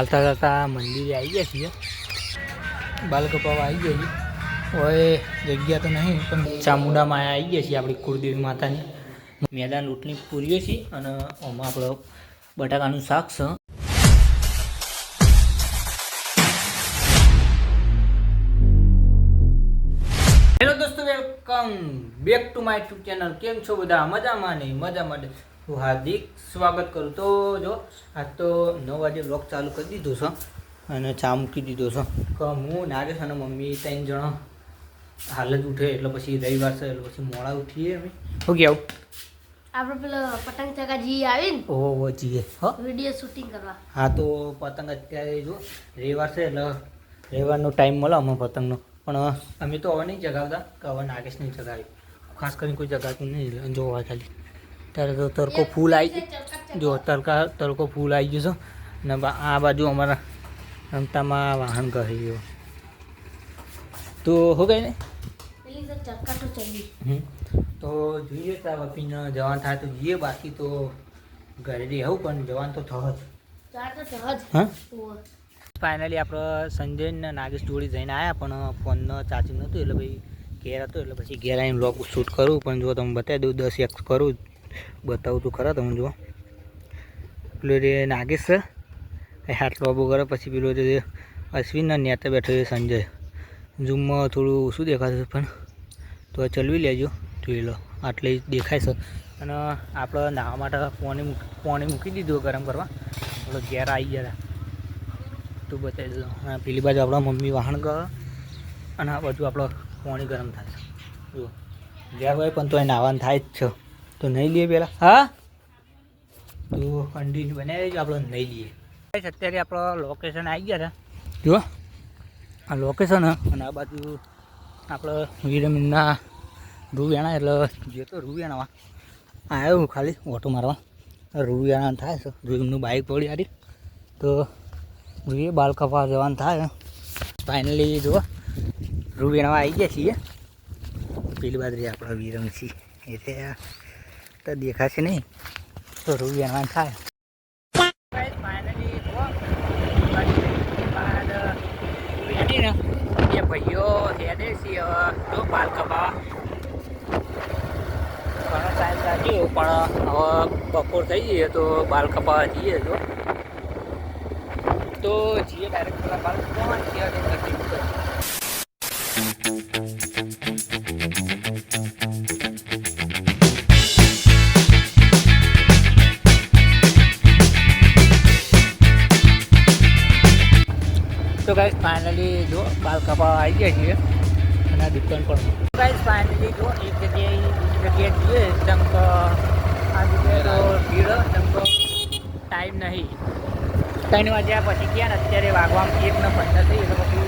ચાલતા ચાલતા મંદિરે આવી ગયા છીએ, બાલ કપાવા આવી ગયા છીએ. હવે જગ્યા તો નહીં પણ ચામુંડામાં આવી ગયા છીએ આપણી કુળદેવી માતાની. મેદાન રોટલી પૂરીઓ છીએ અને આમાં આપણો બટાકાનું શાક છે. હેલો દોસ્તો, welcome back to my YouTube channel. કેમ છો બધા? મજામાં? નહીં મજામાં હું હાર્દિક સ્વાગત કરું. તો જો આજ તો 9 વાગે બ્લોગ ચાલુ કરી દીધો છે અને ચા મૂકી દીધો છે. કે હું નાગેશ અને મમ્મી 3 જણા હાલ જ ઉઠે એટલે પછી રવિવાર છે એટલે પછી મોડા ઉઠીએ અમે. શું કહેવું? આપણે પેલો પતંગ ચગાજી આવી ને ઓહો જીએ હા વિડીયો શૂટિંગ કરવા. હા તો પતંગ અત્યારે જો રવિવાર છે એટલે રવિવારનો ટાઈમ મળે અમે પતંગનો, પણ અમે તો હવે નહીં ચગાવતા કે હવે નાગેશ નહીં ચગાવી. ખાસ કરીને કોઈ ચગાવતું નહીં એટલે જોવા ખાલી. ત્યારે તો તડકો ફૂલ આવી ગયો, જો તડકો ફૂલ આવી ગયો છે અને આ બાજુ અમારા રમતામાં વાહન કહી ગયો તો હો ગઈ ને પેલી તો ચરકાટો ચડી. તો જોઈએ ત્યાં વપીને જવાન થાય તો જઈએ, બાકી તો ઘરે રહેવું પણ જવાન તો થવા જ. ચાર તો સહજ. હા ઓહ. ફાઇનલી આપણે સંજય ને નાગેશ જોડી જઈને આવ્યા, પણ ફોનનો ચાર્જિંગ નહોતું એટલે ભાઈ ઘેર હતો એટલે પછી ઘેર આવીને બ્લોગ શૂટ કરું. પણ જો તમે બતાવી દઉં 10x કરું, બતાવું તો ખરા તમે જુઓ. પેલો રે નાગેશ છે એ હાથ લોબો કરે, પછી પેલો જે અશ્વિન નેતા બેઠો છે સંજય. ઝૂમમાં થોડું ઓછું દેખાતું પણ તો ચલવી લેજો, જોઈ લો આટલી દેખાય છે. અને આપણે નાહવા માટે પાણી મૂકી દીધું ગરમ કરવા, આપણે ઘેર આવી ગયા તો બતાવી દઉં. પેલી બાજુ આપણા મમ્મી વાહન કરે અને આ બાજુ આપણો પાણી ગરમ થાય છે. જુઓ ઘેર હોય પણ તો એ નાહવાનું થાય જ છે, તો નહીં લઈએ પહેલાં. હા તો કન્ટિન્યુ બનાવી દેજો, આપણે નહીં લઈએ. અત્યારે આપણો લોકેશન આવી ગયા હતા, જુઓ આ લોકેશન અને આ બાજુ આપણે વીરમીનના રૂવેણા, એટલે જે તો રૂવેણામાં આવ્યું ખાલી ઓટો મારવા. રૂવેણા થાય છે, જો એમનું બાઇક પડી આરી તો જોઈએ બાલ કપા જવાનું થાય. ફાઇનલી જુઓ રૂવેણામાં આવી ગયા છીએ. પેલી બાજુ આપણા વીરમસી એટલે તો દેખાશે નહીં તો રૂવેણામાં થાય. ફાઇનલી જુઓ ને એ ભાઈઓ હેડે છે જો બાલ કપાવા. ઘણો ટાઈમ લાગ્યો પણ હવે બપોર થઈ જઈએ તો બાલ કપાવા જઈએ તો જઈએ ડાયરેક્ટ પેલા બાલ કપાવા છીએ. તો ગાઈસ ફાઇનલી જો બાલ કપાવા આવી ગયા છીએ અને આ દુકાન પણ. ગાઈસ ફાઇનલી જો એક જગ્યાએ જઈએ જેમ કે આ જગ્યાએ તો ભીડ જેમ કે ટાઈમ નહીં. 3 વાગ્યા પછી ગયા ને અત્યારે વાગવામાં 1:15 થઈ એટલે પછી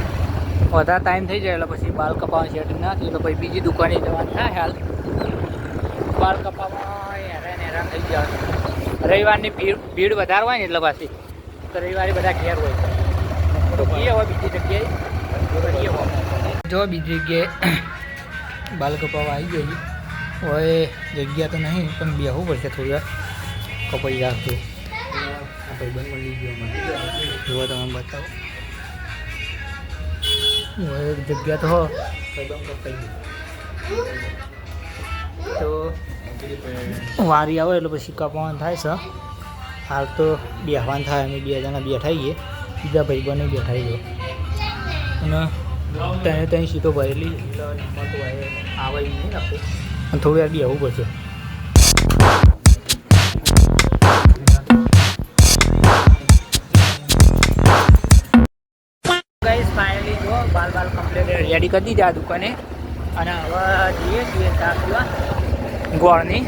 વધારે ટાઈમ થઈ જાય એટલે પછી બાલ કપાવાની સેટિંગ ના થઈ એટલે પછી બીજી દુકાને જવાનું થાય. હાલ બાલ કપાવવામાં હેરાન થઈ જાય. રવિવારની ભીડ વધારે હોય ને એટલે પાછી તો રવિવારે બધા ઘેર હોય તો કહીએ હવે બીજી જગ્યાએ જો બીજી જગ્યાએ બાલ કપાવા આવી ગઈ. હવે જગ્યા તો નહીં પણ બેસવું પડશે થોડી વાર, કપાઈ રાખજો. આ ભાઈ બંધ મળી ગયો જુઓ તમે બતાવો. હવે જગ્યા તો હો ભાઈ બંધ કપાઈ ગયું તો વારી આવે એટલે પછી કપાવાનું થાય છે. હાલ તો બેસવાનું થાય, અમે 2 જણા બેઠા છીએ, બીજા ભાઈ બંને બેઠા ગયો અને ત્યાં સીટો ભરેલી એટલે આવે નહીં આપણે અને થોડી વાર બી આવવું પડશે. ગાઈસ ફાઇનલી જો બાલ કમ્પ્લીટ રેડી કરી દીધા આ દુકાને અને હવે જઈએ છીએ ચા પીવા ગોળની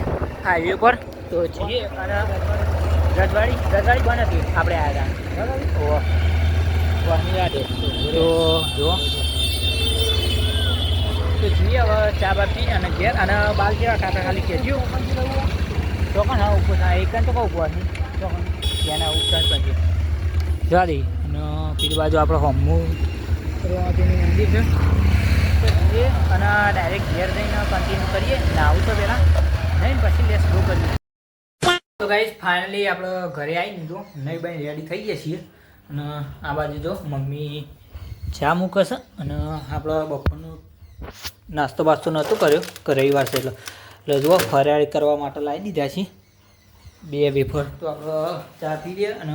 હાઈવે પર તો જઈએ. અને રજવાડી બંધ હતી, આપણે આવ્યા હતા ગોળની યાદે તો જુઓ તો જોઈએ હવે ચા બા પી અને ઘેર. અને બાલ કેવા કાકા ખાલી કહેજો ચોકન હા ઉપર થાય એક તો કહું ઉપરથી ચોકન ત્યાંના ઉપર પછી જવા દઈ. અને પેલી બાજુ આપણે હોમનું મંદિર છે તો જઈએ અને ડાયરેક્ટ ઘેર જઈને કન્ટિન્યુ કરીએ. આવું તો પહેલાં નહીં પછી લેસ ગો કરીએ. તો ગાઈસ ફાઇનલી આપણે ઘરે આવી દીધું, નહીં ભાઈ રેડી થઈ ગયા છીએ અને આ બાજુ જો મમ્મી ચા મૂકે છે અને આપણે બપોરનું નાસ્તો બાસ્તો નહોતો કર્યો કે રવિવાર છે એટલે જુઓ ફરાળી કરવા માટે લાવી દીધા છીએ 2 વેફર. તો આપણે ચા પી લઈએ અને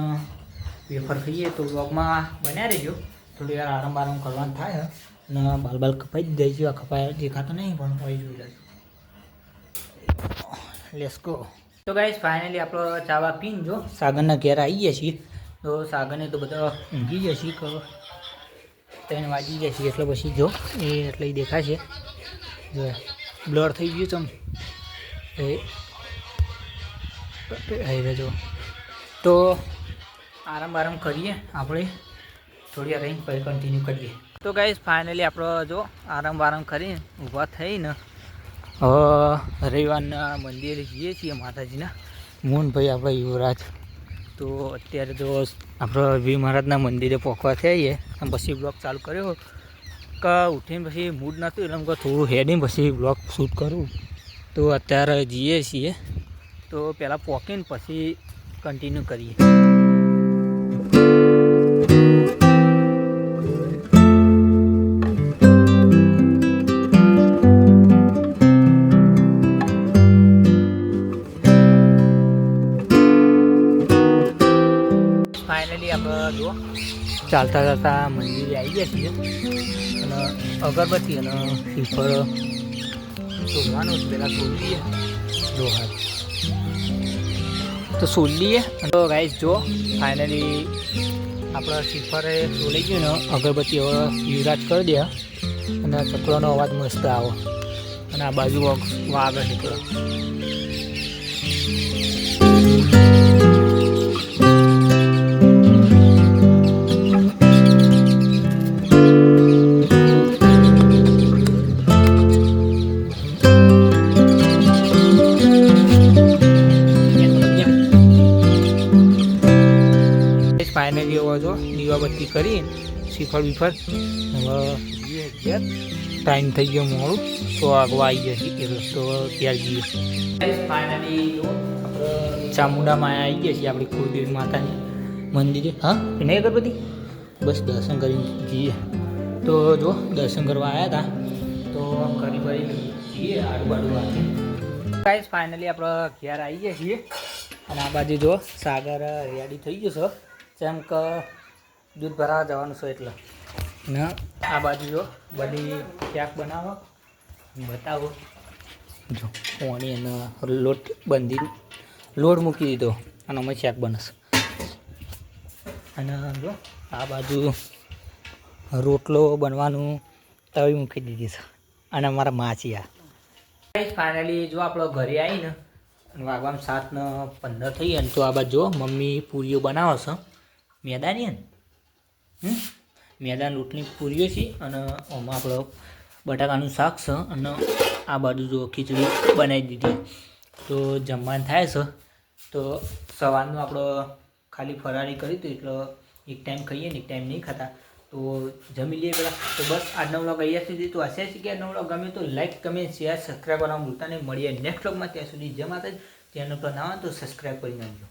વેફર ખાઈએ. તો બ્લોગમાં બન્યા રહેજો. થોડી વાર આરામ કરવાનું થાય અને બાલ કપાઈ દીધા છે. કપાય દેખાતો નહીં પણ હોય જોઈ લેજો. Let's go. તો ગાઈસ ફાઇનલી આપણો ચાવા પીને જો સાગરના ઘેર આવી ગયા છીએ. તો સાગરને તો બધા ઊંઘી જશે કે 3 વાગી જશે એટલે પછી જો એટલે દેખાશે જો બ્લર થઈ ગયું એ જો. તો આરામ કરીએ આપણે થોડી વાર રહીને પછી કન્ટિન્યુ કરીએ. તો ગાઈસ ફાઇનલી આપણે જો આરામ કરીને ઊભા થઈને રવિવારના મંદિરે જઈએ છીએ માતાજીના. મોહનભાઈ આપણા યુવરાજ. તો અત્યારે તો આપણે વી મહારાજના મંદિરે પહોંચવા થઈએ અને પછી બ્લોગ ચાલુ કર્યો કે ઉઠીને પછી મૂડ નહોતું એટલે હું થોડું હેડીને પછી બ્લોગ શૂટ કરું. તો અત્યારે જઈએ છીએ. તો પહેલાં પહોંચીને પછી કન્ટિન્યુ કરીએ. ફાઇનલી આપણે જો ચાલતા મંદિરે આવી ગયા છીએ અને અગરબત્તી અને શ્રીફળ શોધવાનું પહેલાં શોધી લઈએ. જો હાથ તો શોધી લઈએ. તો ગાઈસ જો ફાઇનલી આપણે શ્રીફળે શોધી ગયું ને અગરબત્તી હવે યુવરાજ કરી દે અને ચકલાનો અવાજ મસ્ત આવે અને આ બાજુ વાગે છે. ફાઇનલી હવે જો દીવાબત્તી કરીને શ્રીફળ બીફળ હવે ઘેર ટાઈમ થઈ ગયો મોડું તો આગવા આવી જશે એટલે તો ત્યાં જઈએ. ફાઇનલી આપણે ચામુંડામાં આવી ગયા છીએ આપણી કુળદેવી માતાની મંદિરે. હા નહીં અગરબત્તી બસ દર્શન કરીને જઈએ. તો જો દર્શન કરવા આવ્યા હતા તો કરી જઈએ આડુબાડુ વાંચી. ગાઈસ ફાઇનલી આપણે ઘેર આવી ગયા છીએ અને આ બાજુ જો સાગર રેડી થઈ ગયો છે જેમ કે દૂધ ભરાવા જવાનું છે એટલે. ને આ બાજુ જો બધી શાક બનાવો બતાવો જો પાણી અને લોટ બાંધી લોટ મૂકી દીધો અને અમે શાક બનશે. અને જો આ બાજુ રોટલો બનવાનું તવી મૂકી દીધી છે અને અમારા માછીયા. ફાઇનલી જો આપણો ઘરે આવીને વાગવામાં 7:15 થઈ અને તો આ બાજુ જો મમ્મી પૂરીઓ બનાવે છે મેદાની ને મેદાન રોટની પૂરીઓ છે અને આમાં આપણો બટાકાનું શાક છે અને આ બાજુ જો ખીચડી બનાવી દીધી. તો જમવાનું થાય છે. તો સવારનું આપણે ખાલી ફરાળી કરી હતું એટલે એક ટાઈમ ખાઈએ ને એક ટાઈમ નહીં ખાતા. તો જમી લઈએ પહેલાં. તો બસ આજનો વ્લોગ અહીંયા સુધી. તો આશા છે કે આજનો વ્લોગ ગમે તો લાઈક કમેન્ટ શેર સબસ્ક્રાઈબ કરવાનું ભૂલતા નહીં. મળીએ નેક્સ્ટ વ્લોગમાં. ત્યાં સુધી જય માતાજી. ચેનલ પર ના હોય તો સબસ્ક્રાઈબ કરી નાખજો.